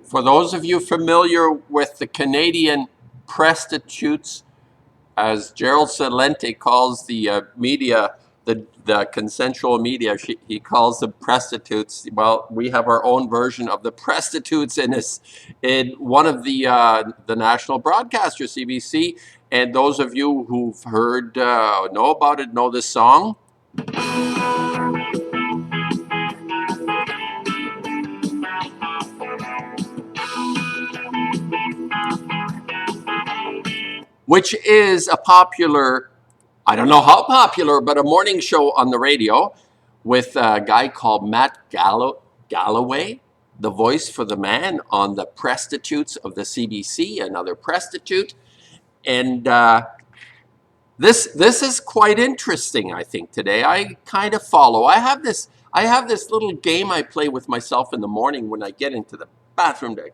For those of you familiar with the Canadian prostitutes, as Gerald Celente calls the media, the consensual media, he calls them prostitutes. Well, we have our own version of the prostitutes in one of the national broadcasters, CBC. And those of you who've heard, know about it, know this song. Which is a popular, I don't know how popular, but a morning show on the radio with a guy called Matt Galloway, the voice for the man on the prostitutes of the CBC, another prostitute. And this is quite interesting, I think, today. I kind of follow. I have this little game I play with myself in the morning when I get into the bathroom to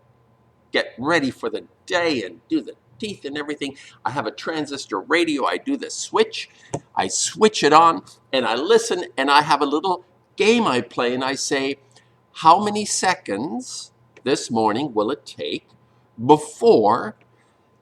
get ready for the day and do the teeth and everything. I have a transistor radio. I do the switch. I switch it on and I listen, and I have a little game I play, and I say, how many seconds this morning will it take before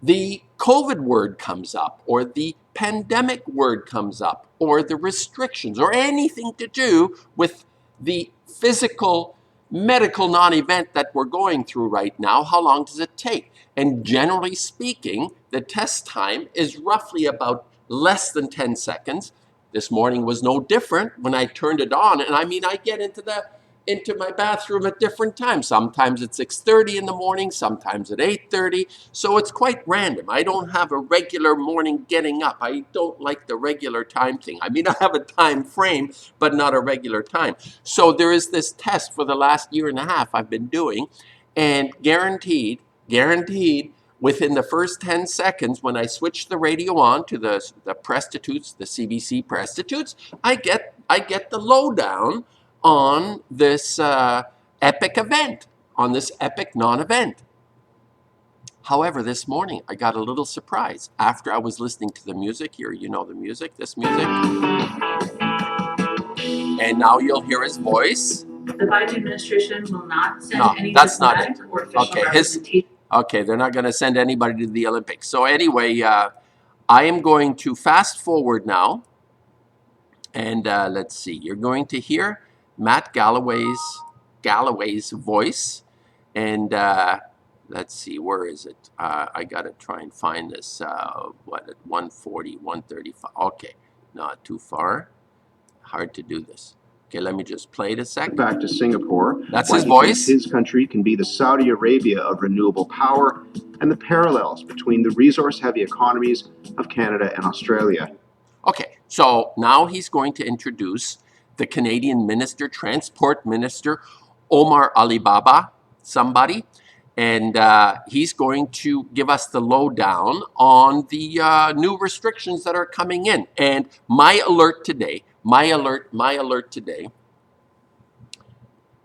the COVID word comes up, or the pandemic word comes up, or the restrictions, or anything to do with the physical medical non-event that we're going through right now? How long does it take? And generally speaking, the test time is roughly about less than 10 seconds. This morning was no different when I turned it on. And I mean, I get into my bathroom at different times. Sometimes at 6:30 in the morning, sometimes at 8:30. So it's quite random. I don't have a regular morning getting up. I don't like the regular time thing. I mean, I have a time frame, but not a regular time. So there is this test for the last year and a half I've been doing, and guaranteed, within the first 10 seconds, when I switch the radio on to the prostitutes, the CBC prostitutes, I get the lowdown on this epic event, on this epic non-event. However, this morning I got a little surprise after I was listening to the music here. You know the music, this music. And now you'll hear his voice. The Biden administration will not send any diplomatic or official representation. Okay, they're not going to send anybody to the Olympics. So anyway, I am going to fast forward now. And let's see, you're going to hear Matt Galloway's voice. And let's see, where is it? I got to try and find this, what, at 140, 135. Okay, not too far. Hard to do this. Okay, let me just play it a second. Back to Singapore. That's his voice. His country can be the Saudi Arabia of renewable power, and the parallels between the resource-heavy economies of Canada and Australia. Okay, so now he's going to introduce the Canadian Minister, Transport Minister, Omar Alibaba, somebody, and he's going to give us the lowdown on the new restrictions that are coming in. And my alert today,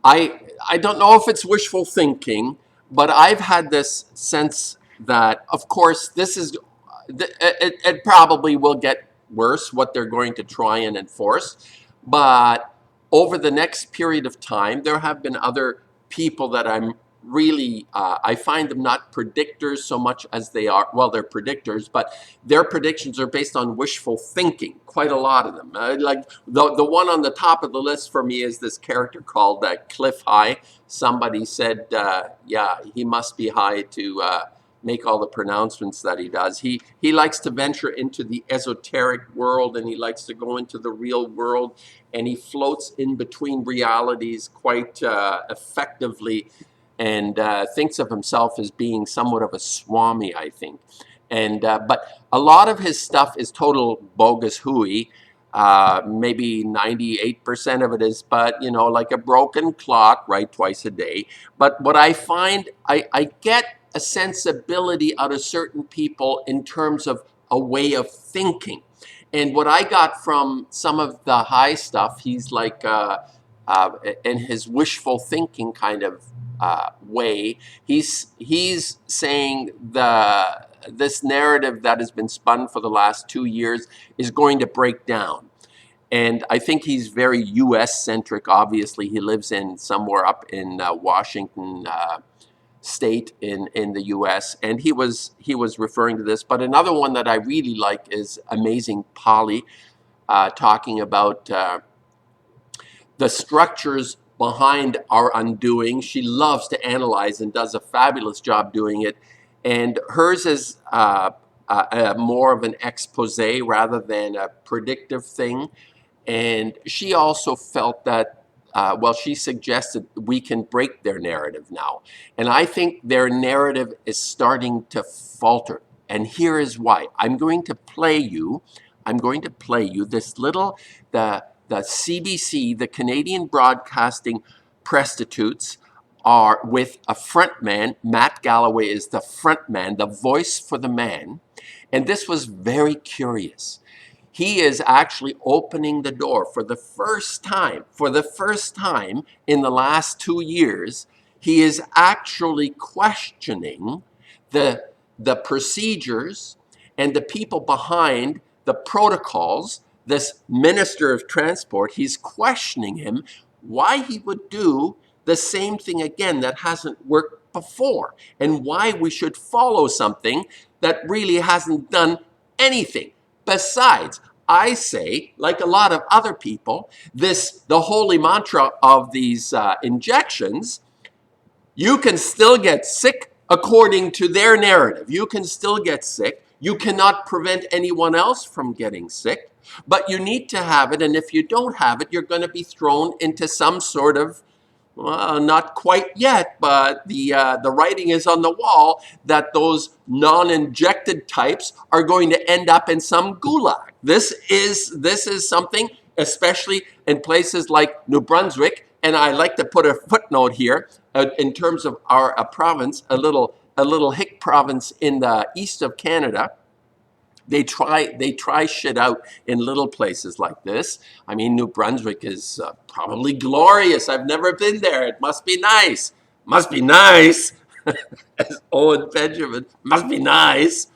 I don't know if it's wishful thinking, but I've had this sense that, of course, it probably will get worse, what they're going to try and enforce. But over the next period of time, there have been other people that I'm really, I find them not predictors so much as they are, well, they're predictors, but their predictions are based on wishful thinking, quite a lot of them. Like the one on the top of the list for me is this character called Cliff High. Somebody said, yeah, he must be high to make all the pronouncements that he does. He likes to venture into the esoteric world, and he likes to go into the real world, and he floats in between realities quite effectively, and thinks of himself as being somewhat of a swami, I think. And but a lot of his stuff is total bogus hooey. Maybe 98% of it is, but you know, like a broken clock, right, twice a day. But what I find, I get a sensibility out of certain people in terms of a way of thinking. And what I got from some of the high stuff, he's like, in his wishful thinking kind of way, he's saying this narrative that has been spun for the last 2 years is going to break down. And I think he's very US centric. Obviously, he lives in somewhere up in Washington state in the U.S., and he was referring to this. But another one that I really like is Amazing Polly, talking about the structures behind our undoing. She loves to analyze and does a fabulous job doing it. And hers is more of an expose rather than a predictive thing. And she also felt that, well, she suggested we can break their narrative now. And I think their narrative is starting to falter. And here is why. I'm going to play you this little, the CBC, the Canadian Broadcasting Prostitutes, are with a front man. Matt Galloway is the front man, the voice for the man. And this was very curious. He is actually opening the door for the first time in the last 2 years. He is actually questioning the procedures and the people behind the protocols. This Minister of Transport, he's questioning him why he would do the same thing again that hasn't worked before, and why we should follow something that really hasn't done anything. Besides, I say, like a lot of other people, the holy mantra of these injections, you can still get sick according to their narrative. You can still get sick. You cannot prevent anyone else from getting sick, but you need to have it. And if you don't have it, you're going to be thrown into some sort of, well, not quite yet, but the writing is on the wall that those non-injected types are going to end up in some gulag. This is something, especially in places like New Brunswick, and I like to put a footnote here in terms of our province, a little hick province in the east of Canada. They try shit out in little places like this. I mean, New Brunswick is probably glorious. I've never been there. It must be nice. Must be nice. As Owen Benjamin, must be nice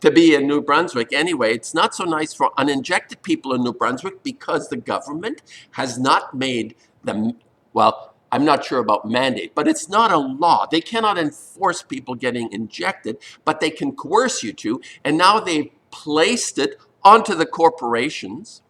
to be in New Brunswick. Anyway, it's not so nice for uninjected people in New Brunswick because the government has not made them, well, I'm not sure about mandate, but it's not a law. They cannot enforce people getting injected, but they can coerce you to. And now they've placed it onto the corporations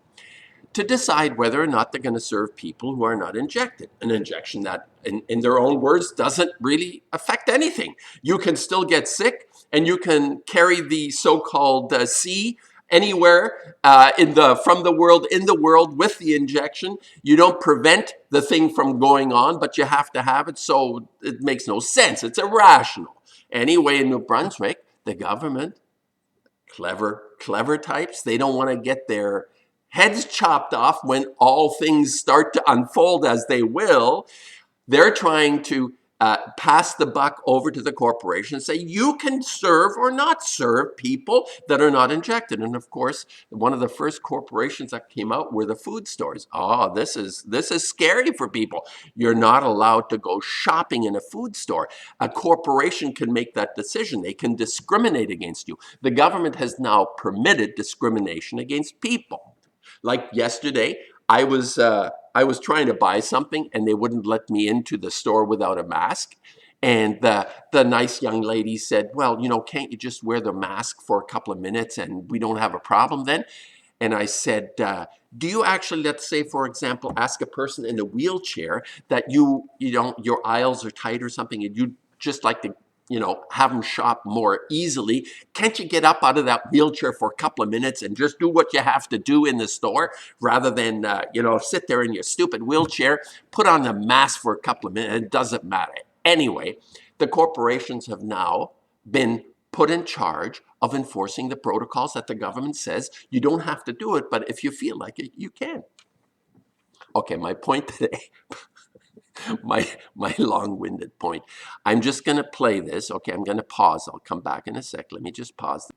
to decide whether or not they're going to serve people who are not injected. An injection that, in their own words, doesn't really affect anything. You can still get sick, and you can carry the so-called C anywhere from the world in the world with the injection. You don't prevent the thing from going on, but you have to have it, so it makes no sense. It's irrational. Anyway, in New Brunswick, the government, clever types, they don't want to get their heads chopped off when all things start to unfold as they will. They're trying to pass the buck over to the corporation and say, you can serve or not serve people that are not injected. And of course, one of the first corporations that came out were the food stores. Oh, this is scary for people. You're not allowed to go shopping in a food store. A corporation can make that decision. They can discriminate against you. The government has now permitted discrimination against people. Like yesterday, I was trying to buy something and they wouldn't let me into the store without a mask. And the nice young lady said, well, can't you just wear the mask for a couple of minutes and we don't have a problem then? And I said, do you actually, let's say, for example, ask a person in a wheelchair that your aisles are tight or something and you just like to have them shop more easily. Can't you get up out of that wheelchair for a couple of minutes and just do what you have to do in the store rather than, sit there in your stupid wheelchair, put on a mask for a couple of minutes? It doesn't matter. Anyway, the corporations have now been put in charge of enforcing the protocols that the government says you don't have to do it, but if you feel like it, you can. Okay, my point today, my long-winded point. I'm just going to play this. Okay, I'm going to pause. I'll come back in a sec. Let me just pause.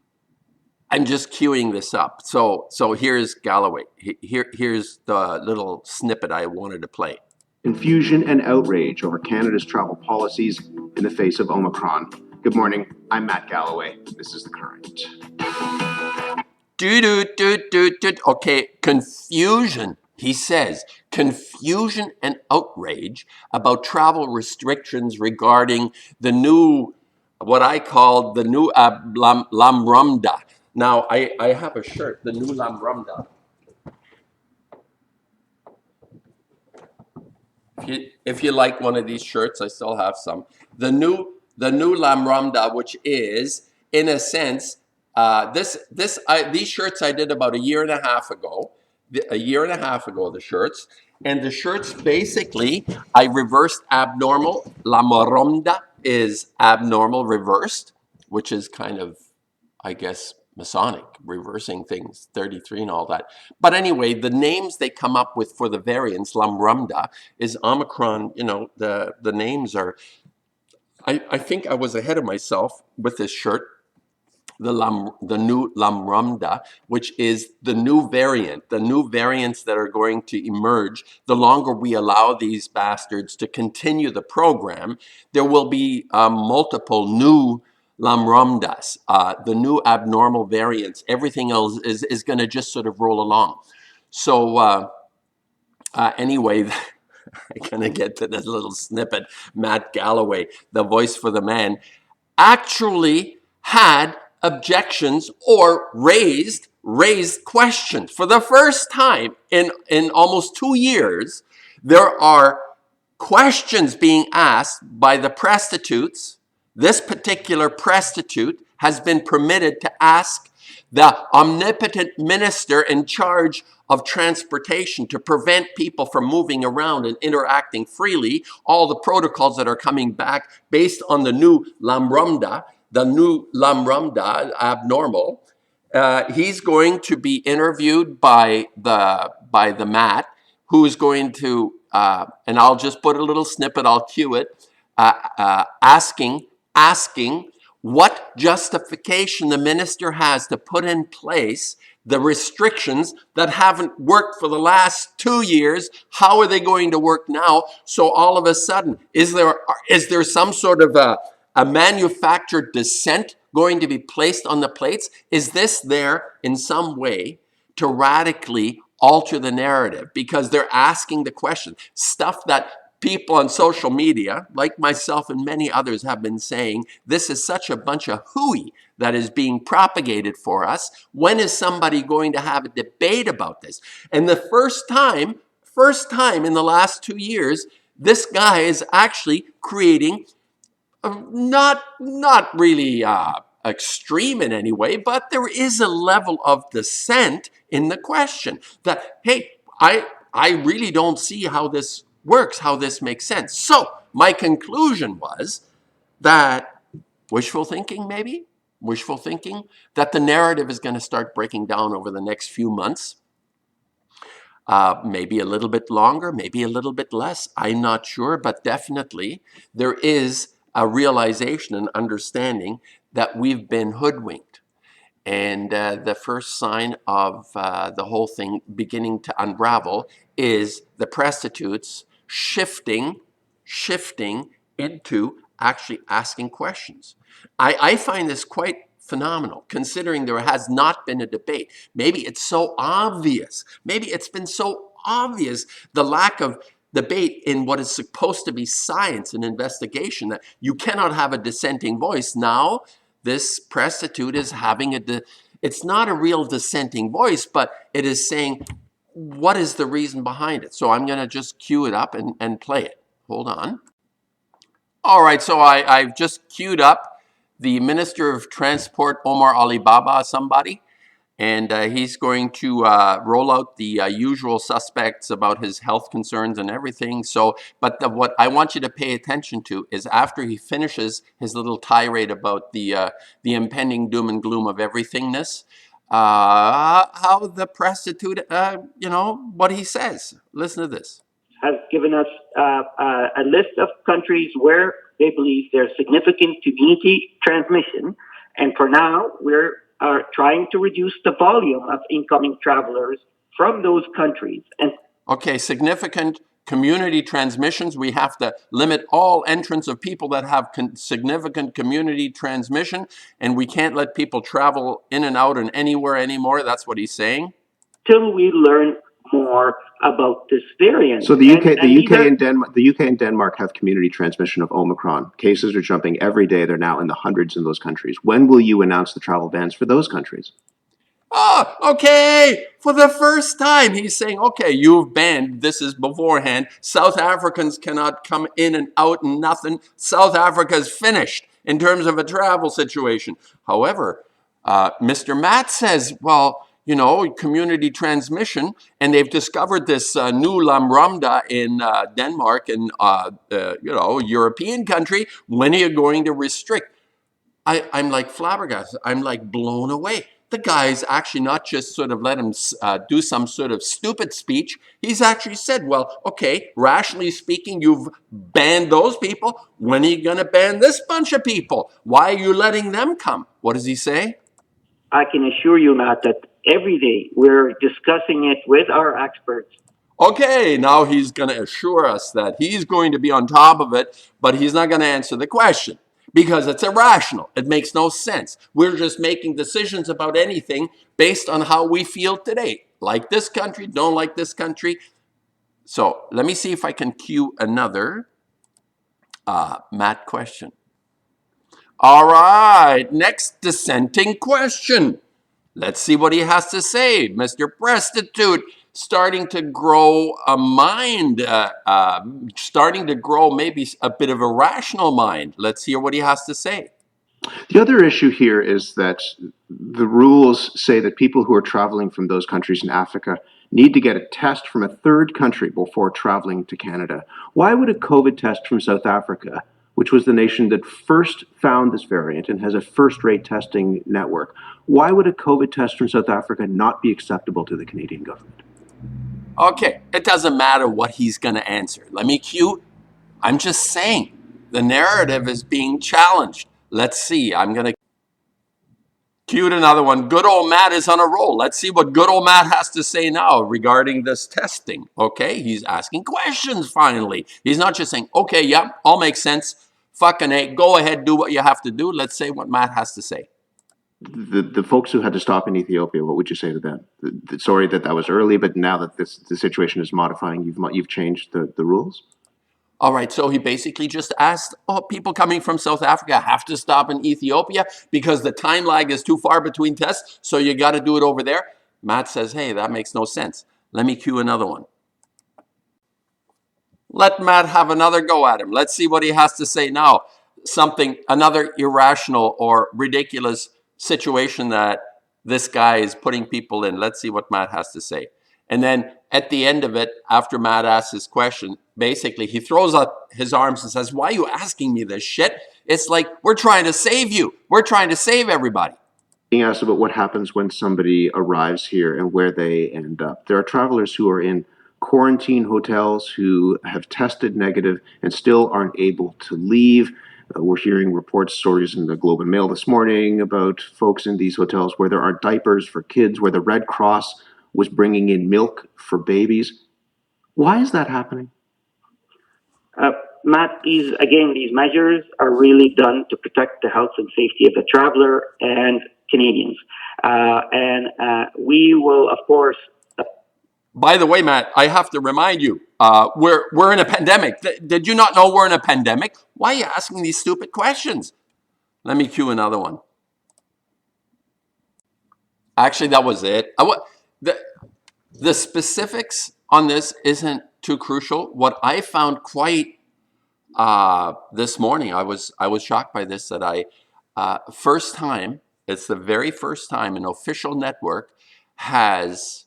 I'm just queuing this up. So here's Galloway. Here's the little snippet I wanted to play. Confusion and outrage over Canada's travel policies in the face of Omicron. Good morning. I'm Matt Galloway. This is The Current. Okay, confusion He says, confusion and outrage about travel restrictions regarding the new, what I call the new Lamrumda. Now, I have a shirt, the new Lamrumda. If you like one of these shirts, I still have some. The new Lamrumda, which is, in a sense, these shirts I did about a year and a half ago. The shirts. And the shirts, basically, I reversed abnormal. Lamrumda is abnormal reversed, which is kind of, I guess, Masonic, reversing things, 33 and all that. But anyway, the names they come up with for the variants, Lamrumda, is Omicron. You know, the names are, I think I was ahead of myself with this shirt, the new Lamrumda, which is the new variants that are going to emerge. The longer we allow these bastards to continue the program, there will be multiple new Lamrumdas, the new abnormal variants. Everything else is going to just sort of roll along. So anyway, I'm going to get to this little snippet. Matt Galloway, the voice for the man, actually had objections or raised questions. For the first time in almost 2 years, there are questions being asked by the prostitutes. This particular prostitute has been permitted to ask the omnipotent minister in charge of transportation to prevent people from moving around and interacting freely, all the protocols that are coming back based on the new Lamrumda, abnormal. He's going to be interviewed by the Matt, who is going to, and I'll just put a little snippet, I'll cue it, asking what justification the minister has to put in place the restrictions that haven't worked for the last 2 years. How are they going to work now? So all of a sudden, is there some sort of a manufactured dissent going to be placed on the plates? Is this there in some way to radically alter the narrative? Because they're asking the question, stuff that people on social media, like myself and many others, have been saying, this is such a bunch of hooey that is being propagated for us. When is somebody going to have a debate about this? And the first time in the last 2 years, this guy is actually creating not really extreme in any way, but there is a level of dissent in the question that, hey, I really don't see how this works, how this makes sense. So my conclusion was that wishful thinking, that the narrative is going to start breaking down over the next few months. Maybe a little bit longer, maybe a little bit less. I'm not sure, but definitely there is a realization and understanding that we've been hoodwinked. And the first sign of the whole thing beginning to unravel is the prostitutes shifting into actually asking questions. I find this quite phenomenal, considering there has not been a debate. Maybe it's so obvious. Maybe it's been so obvious, the lack of debate in what is supposed to be science and investigation, that you cannot have a dissenting voice. Now, this prostitute is having it's not a real dissenting voice, but it is saying, what is the reason behind it? So I'm going to just cue it up and play it. Hold on. All right, so I've just queued up the Minister of Transport, Omar Alibaba, somebody, and he's going to roll out the usual suspects about his health concerns and everything. So, but what I want you to pay attention to is after he finishes his little tirade about the impending doom and gloom of everythingness, how the prostitute, what he says. Listen to this. Has given us a list of countries where they believe there's significant community transmission. And for now, we're trying to reduce the volume of incoming travelers from those countries. And okay, significant community transmissions. We have to limit all entrance of people that have significant community transmission, and we can't let people travel in and out and anywhere anymore. That's what he's saying. Till we learn more about this variant. So the UK and Denmark have community transmission of Omicron. Cases are jumping every day. They're now in the hundreds in those countries. When will you announce the travel bans for those countries? Oh, okay. For the first time, he's saying, okay, you've banned, this is beforehand. South Africans cannot come in and out and nothing. South Africa is finished in terms of a travel situation. However, Mr. Matt says, well, you know, community transmission, and they've discovered this new lambda in Denmark and, you know, European country. When are you going to restrict? I'm like flabbergasted. I'm like blown away. The guy's actually not just sort of let him do some sort of stupid speech. He's actually said, well, okay, rationally speaking, you've banned those people. When are you going to ban this bunch of people? Why are you letting them come? What does he say? I can assure you, Matt, that every day we're discussing it with our experts. Okay, now he's going to assure us that he's going to be on top of it, but he's not going to answer the question. Because it's irrational. It makes no sense. We're just making decisions about anything based on how we feel today. Like this country, don't like this country. So let me see if I can cue another Matt question. All right, next dissenting question. Let's see what he has to say. Mr. Prostitute, starting to grow a mind, starting to grow maybe a bit of a rational mind. Let's hear what he has to say. The other issue here is that the rules say that people who are traveling from those countries in Africa need to get a test from a third country before traveling to Canada. Why would a COVID test from South Africa, which was the nation that first found this variant and has a first-rate testing network, why would a COVID test from South Africa not be acceptable to the Canadian government? Okay, it doesn't matter what he's going to answer. Let me cue. I'm just saying, the narrative is being challenged. Let's see. I'm going to cue another one. Good old Matt is on a roll. Let's see what good old Matt has to say now regarding this testing. Okay, he's asking questions finally. He's not just saying, okay, yeah, all makes sense. Fucking A, go ahead, do what you have to do. Let's say what Matt has to say. The folks who had to stop in Ethiopia, what would you say to them? Sorry that was early, but now that the situation is modifying, you've changed the rules? All right, so he basically just asked, oh, people coming from South Africa have to stop in Ethiopia because the time lag is too far between tests, so you got to do it over there. Matt says, hey, that makes no sense. Let me cue another one. Let Matt have another go at him. Let's see what he has to say now. Another irrational or ridiculous situation that this guy is putting people in. Let's see what Matt has to say. And then at the end of it, after Matt asks his question, basically he throws up his arms and says, why are you asking me this shit? It's like, we're trying to save you. We're trying to save everybody. Being asked about what happens when somebody arrives here and where they end up. There are travelers who are in quarantine hotels who have tested negative and still aren't able to leave. We're hearing stories in the Globe and Mail this morning about folks in these hotels where there aren't diapers for kids, where the Red Cross was bringing in milk for babies. Why is that happening? Matt, these measures are really done to protect the health and safety of the traveler and Canadians. And we will, of course... By the way, Matt, I have to remind you, we're in a pandemic. Did you not know we're in a pandemic? Why are you asking these stupid questions? Let me cue another one. Actually, that was it. The specifics on this isn't too crucial. What I found quite this morning, I was shocked by this, that first time, it's the very first time an official network has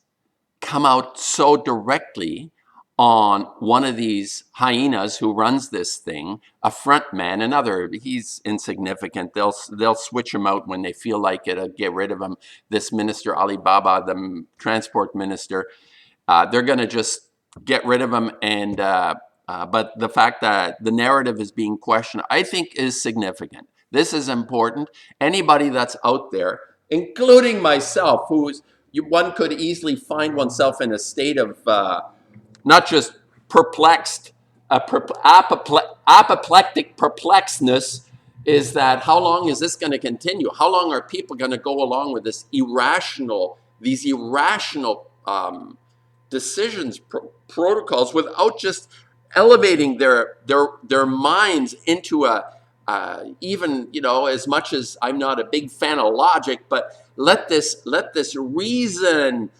come out so directly on one of these hyenas who runs this thing, a front man, he's insignificant. They'll switch him out when they feel like it, get rid of him. This minister, Ali Baba, the transport minister, they're going to just get rid of him. And but the fact that the narrative is being questioned, I think, is significant. This is important. Anybody that's out there, including myself, one could easily find oneself in a state of not just perplexed, apoplectic perplexedness, is that how long is this going to continue? How long are people going to go along with these irrational decisions, protocols, without just elevating their minds into a even, you know, as much as I'm not a big fan of logic, but let this reason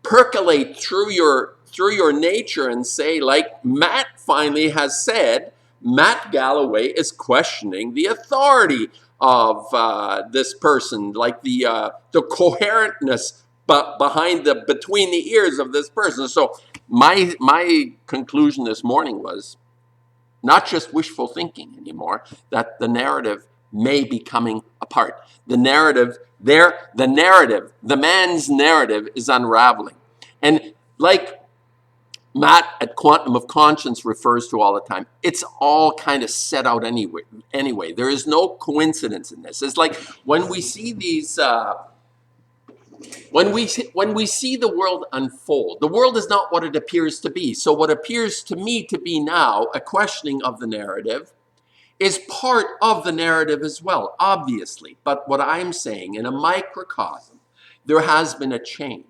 percolate through your nature and say, like Matt finally has said, Matt Galloway is questioning the authority of this person, like the coherentness behind between the ears of this person. So my conclusion this morning was not just wishful thinking anymore, that the narrative may be coming apart. The narrative, the man's narrative is unraveling. And like Matt at Quantum of Conscience refers to all the time, it's all kind of set out anyway. There is no coincidence in this. It's like when we see these when we see the world unfold, the world is not what it appears to be. So what appears to me to be now a questioning of the narrative is part of the narrative as well, obviously. But what I'm saying, in a microcosm, there has been a change.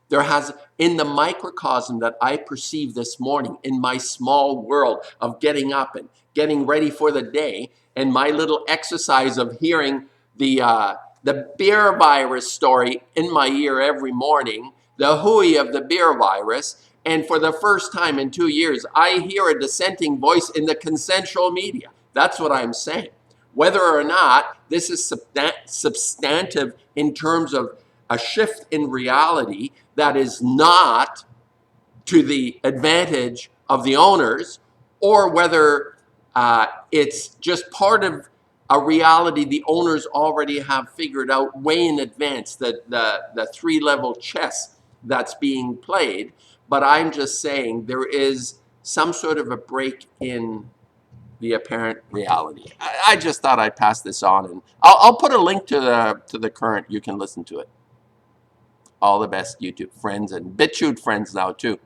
There has, in the microcosm that I perceive this morning, in my small world of getting up and getting ready for the day, and my little exercise of hearing the beer virus story in my ear every morning, the hooey of the beer virus, and for the first time in 2 years, I hear a dissenting voice in the consensual media. That's what I'm saying. Whether or not this is substantive in terms of a shift in reality that is not to the advantage of the owners, or whether it's just part of a reality the owners already have figured out way in advance, the three-level chess that's being played. But I'm just saying there is some sort of a break in the apparent reality. I just thought I'd pass this on, and I'll put a link to the current. You can listen to it. All the best, YouTube friends and BitChute friends now too.